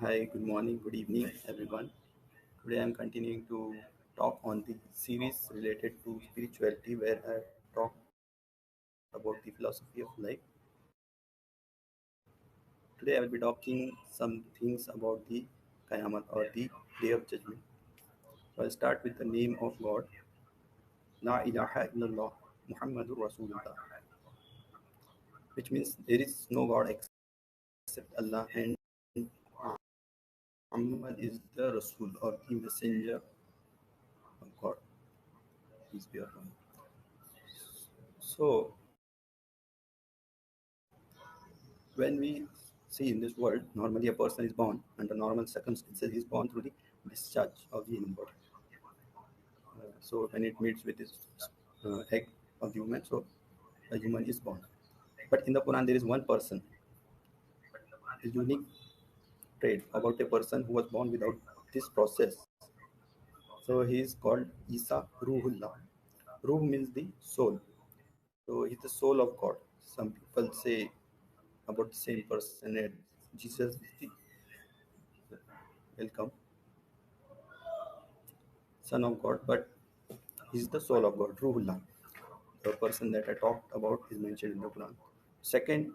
Hi, good morning, good evening, everyone. Today I'm continuing to talk on the series related to spirituality, where I talk about the philosophy of life. Today I will be talking some things about the Qayamat or the Day of Judgment. So I'll start with the name of God, La ilaha illallah, Muhammadur Rasulullah, which means there is no God except Allah and Muhammad is the Rasul or the messenger of God. Peace be upon him. So when we see in this world, normally a person is born under normal circumstances. He is born through the discharge of the human body. So when it meets with this egg of the human, so a human is born. But in the Quran, there is one person, a unique trait about a person who was born without this process. So he is called Isa Ruhullah. Ruh means the soul. So he's the soul of God. Some people say about the same person as Jesus is the welcome son of God, but he's the soul of God, Ruhullah. The person that I talked about is mentioned in the Quran. Second,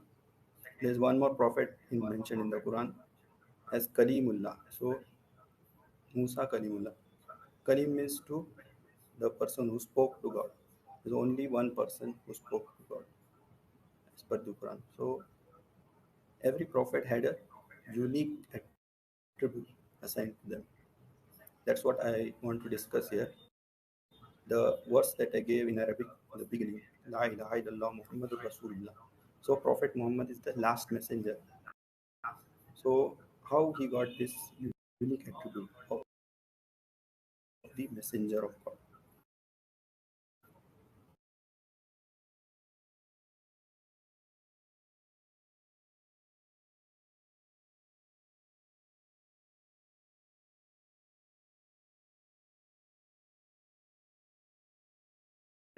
there's one more prophet mentioned in the Quran as Kalimullah. So Musa Kalimullah. Kalim means to the person who spoke to God. There's only one person who spoke to God as per the Quran. So every prophet had a unique attribute assigned to them. That's what I want to discuss here. The words that I gave in Arabic in the beginning, La ilaha illallah Muhammadur Rasulullah. So Prophet Muhammad is the last messenger. So how he got this unique attribute of the messenger of God?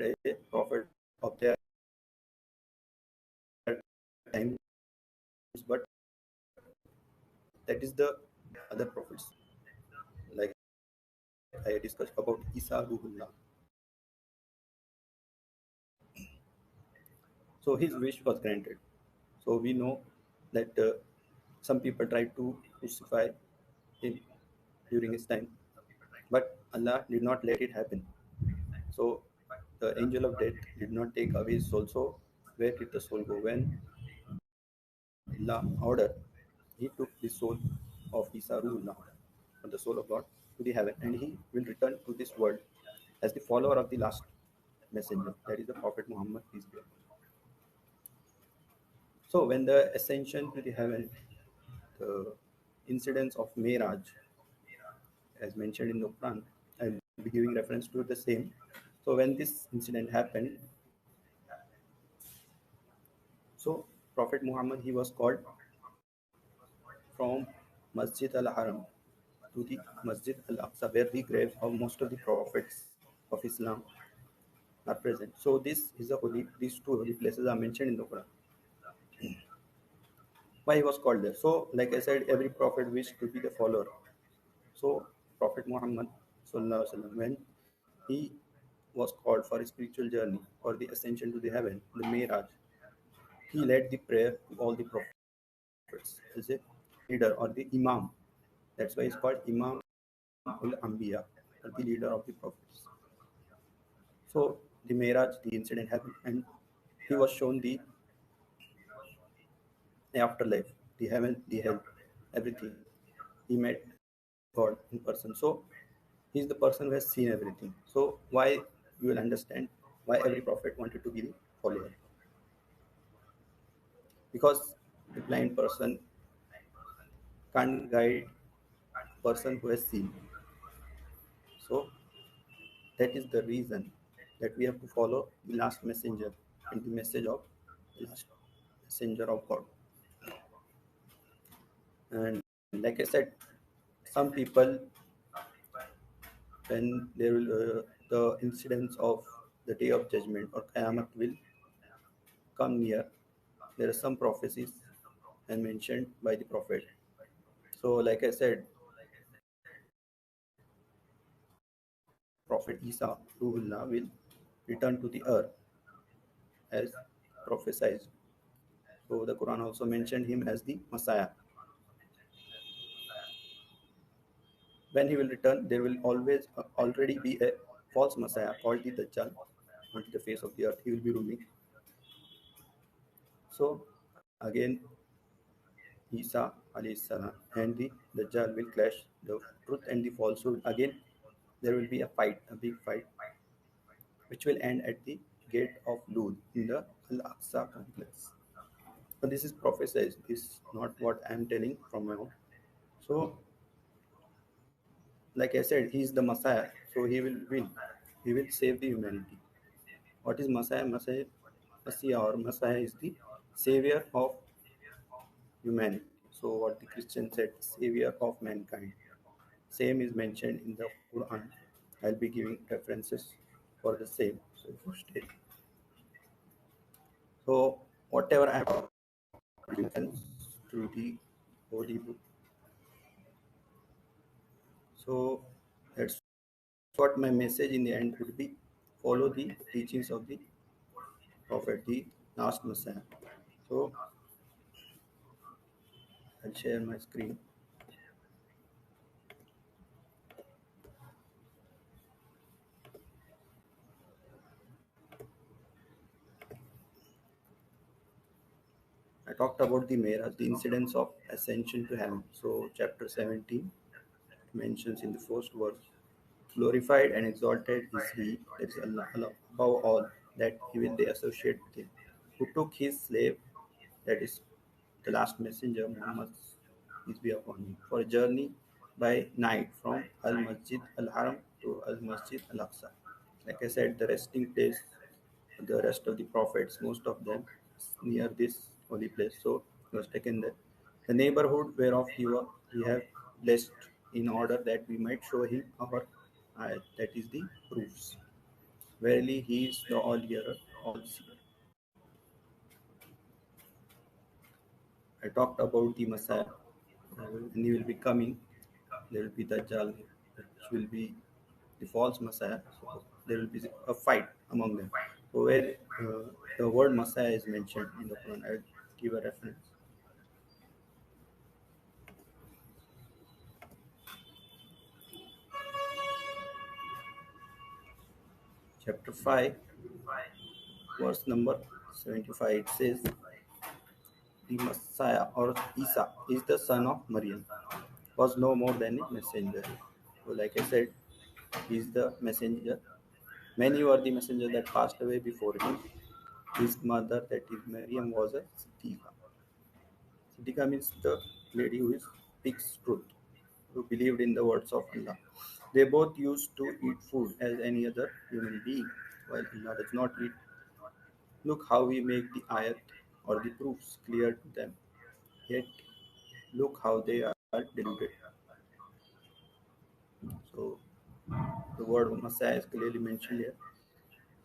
A prophet of their time, but that is the other prophets. Like I discussed about Isa Ruhullah. So his wish was granted. So we know that some people tried to crucify him during his time, but Allah did not let it happen. So the angel of death did not take away his soul. So where did the soul go? When Allah ordered, he took the soul of Isarullah, or the soul of God, to the heaven, and he will return to this world as the follower of the last messenger, that is the Prophet Muhammad, peace be upon him. So when the ascension to the heaven, the incidents of Miraj, as mentioned in the Quran, I'll be giving reference to the same. So when this incident happened, so Prophet Muhammad, he was called from Masjid al-Haram to the Masjid al-Aqsa, where the graves of most of the prophets of Islam are present. So this is a holy. These two holy places are mentioned in the Quran. Why he was called there? So, like I said, every prophet wished to be the follower. So, Prophet Muhammad, sallallahu alaihi wasallam, when he was called for a spiritual journey or the ascension to the heaven, the Miraj, he led the prayer to all the prophets as a leader or the Imam. That's why he's called Imam ul Anbiya, or the leader of the prophets. So the Miraj, the incident happened, and he was shown the afterlife, the heaven, the hell, everything. He met God in person. So he's the person who has seen everything. So why you will understand why every prophet wanted to be the follower. Because the blind person can't guide person who has seen. So that is the reason that we have to follow the last messenger and the message of the last messenger of God. And like I said, some people, when there will the incidents of the day of judgment or Qayamat will come near, there are some prophecies and mentioned by the prophet. So, like I said, Prophet Isa, Ruhullah, will return to the earth as prophesied. So, the Quran also mentioned him as the Messiah. When he will return, there will always already be a false Messiah called the Dajjal on the face of the earth. He will be ruling. So, again, Isa alayhi salam and the Dajjal will clash. The truth and the falsehood. Again, there will be a fight, a big fight, which will end at the gate of Lud in the Al Aqsa complex. So this is prophesied. This is not what I am telling from my own. So, like I said, he is the Messiah. So he will win. He will save the humanity. What is Messiah? Messiah or Messiah is the savior of humanity. So what the Christian said, savior of mankind. Same is mentioned in the Quran. I'll be giving references for the same. So if you stay. So whatever I have written through the holy book. So that's what my message in the end would be. Follow the teachings of the Prophet, the last Messiah. So I'll share my screen. I talked about the Miraj, the incidents of ascension to heaven. So chapter 17 mentions in the first verse, glorified and exalted is he, that is Allah, Allah above all, that he will they associate with him, who took his slave, that is the last messenger, Muhammad, peace be upon him, for a journey by night from Al Masjid Al Haram to Al Masjid Al Aqsa. Like I said, the resting place, the rest of the prophets, most of them near this holy place. So he was taken there. The neighborhood whereof we have blessed in order that we might show him our that is the proofs. Verily he is the all hearer, all seer. I talked about the Messiah, and he will be coming. There will be Dajjal, which will be the false Messiah. So there will be a fight among them. So where the word Messiah is mentioned in the Quran, I will give a reference. Chapter 5, verse number 75. It says, the Messiah or Isa is the son of Maryam, was no more than a messenger. So, like I said, he is the messenger. Many were the messengers that passed away before him. His mother, that is Maryam, was a Siddiqa. Siddiqa means the lady who speaks truth, who believed in the words of Allah. They both used to eat food as any other human being, while Allah does not eat. Look how we make the ayat or the proofs clear to them. Yet look how they are deluded. So the word Messiah is clearly mentioned here.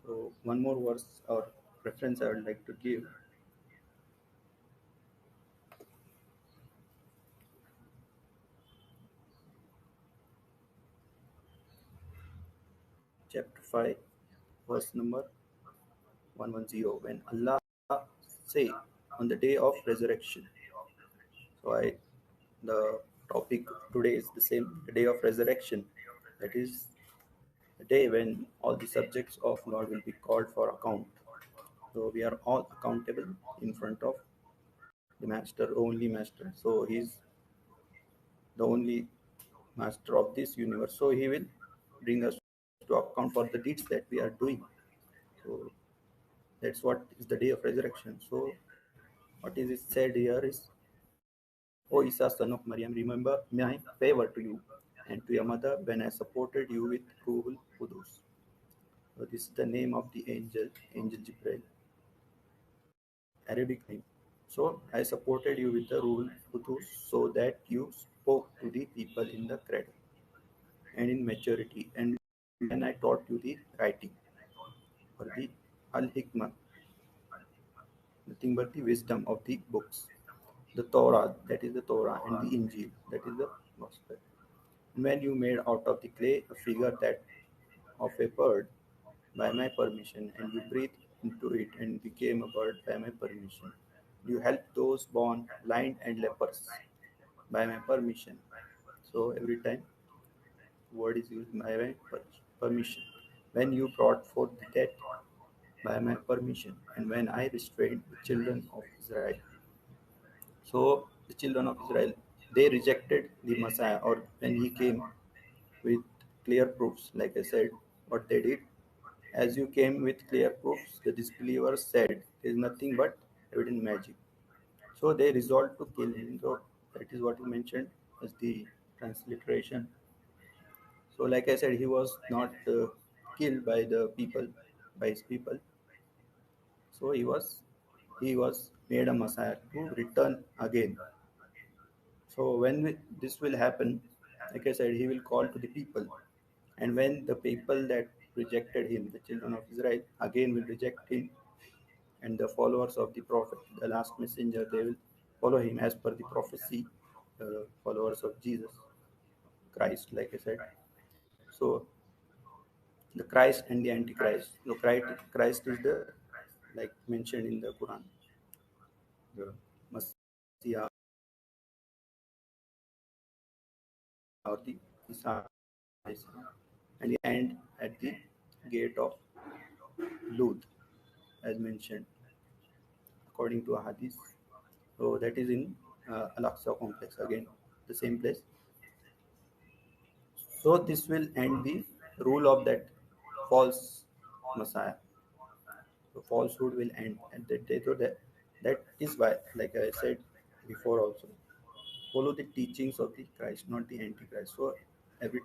So one more verse or reference I would like to give. Chapter 5, verse number 110. When Allah say on the day of resurrection. So the topic today is the same, the day of resurrection. That is the day when all the subjects of Lord will be called for account. So we are all accountable in front of the master, only master. So he's the only master of this universe. So he will bring us to account for the deeds that we are doing. So that's what is the day of resurrection. So what is it said here is, O Isa, son of Maryam, remember my favor to you and to your mother when I supported you with Ruhul Qudus. So this is the name of the angel, Angel Jibril, Arabic name. So I supported you with the Ruhul Qudus so that you spoke to the people in the cradle and in maturity, and when I taught you the writing or the Al Hikmah, nothing but the wisdom of the books. the Torah, that is the Torah, and the Injil, that is the Gospel. When you made out of the clay a figure that of a bird by my permission, and you breathed into it and became a bird by my permission. You helped those born blind and lepers by my permission. So every time word is used by my permission. When you brought forth the dead by my permission, and when I restrained the children of Israel. So the children of Israel, they rejected the Messiah, or when he came with clear proofs, like I said, what they did. As you came with clear proofs, the disbelievers said, "It is nothing but evident magic." So they resolved to kill him. So that is what you mentioned as the transliteration. So, like I said, he was not killed by the people, by his people. So he was made a Messiah to return again. So when this will happen, like I said, he will call to the people, and when the people that rejected him, the children of Israel, again will reject him, and the followers of the prophet, the last messenger, they will follow him as per the prophecy, followers of Jesus Christ, like I said. So the Christ and the Antichrist. So Christ is the, like mentioned in the Quran, the Messiah or the Isa, and the end at the gate of Lut, as mentioned according to a hadith. So that is in Al-Aqsa complex, again the same place. So this will end the rule of that false Messiah. So falsehood will end at that day. So that is why, like I said before also, follow the teachings of the Christ, not the Antichrist. So